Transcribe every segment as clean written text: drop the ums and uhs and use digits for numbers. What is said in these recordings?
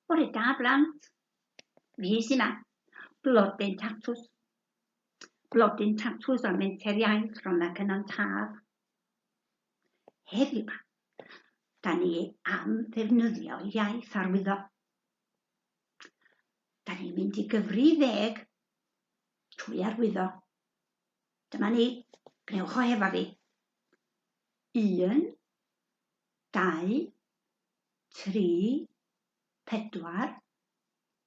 Bore da blant. Fi sy 'ma. Blodyn tatws. Blodyn tatws o'r menter iaith Rhondda Cynon Taf. Heddiw 'ma, da ni am ddefnyddio iaith arwyddo. Da ni'n mynd i gyfri 10 trwy arwyddo. Dyma ni, gnewch o efo fi. 1, 2, 3, 4,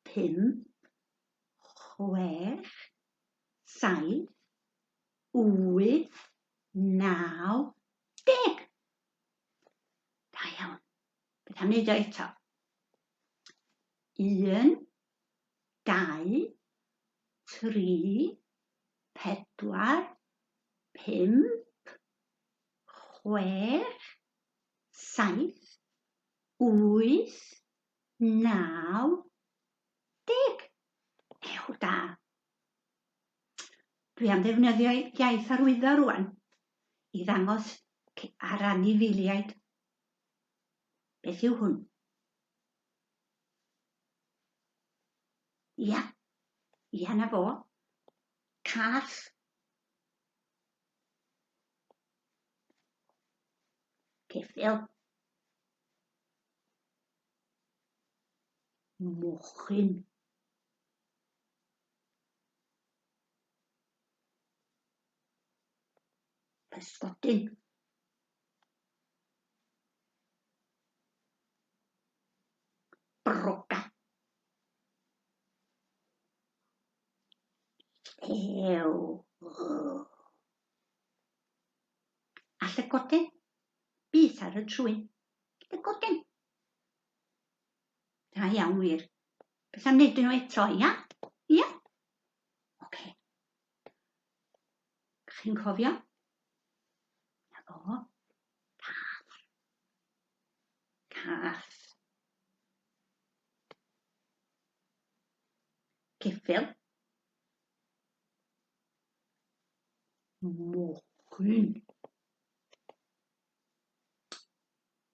5, 6, 7, 8, 9, 10. Da iawn. Beth am wneud o eto? 1, 2, 3, 4, 5, 6, 7, 8, 9, 10. Ew da. Dwi am ddefnyddio iaith arwyddo rwan i ddangos ar anifeiliaid. Beth yw hwn? Ia, ia na fo. Cath. Ceffyl. Mochyn. Pysgodyn. Broca. Ew. A llygodyn. Bys ar y trwyn. Llygodyn. Da iawn wir. Beth am wneud nhw eto, ia? Ia? Oce. Chi'n cofio? Na fo. Cath. Cath. Ceffyl. Mochyn.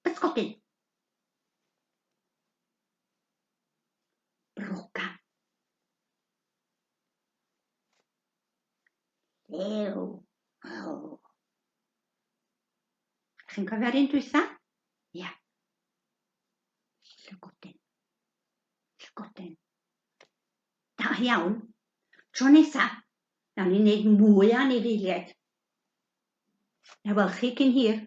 Pysgodyn. Broca. Ew. Oh. Chi'n cofio'r un dwytha? Ia. Llygodyn. Llygodyn. Da iawn. Tro nesa, nawn ni wneud mwy o anifeiliaid. Na wel chi cyn hir.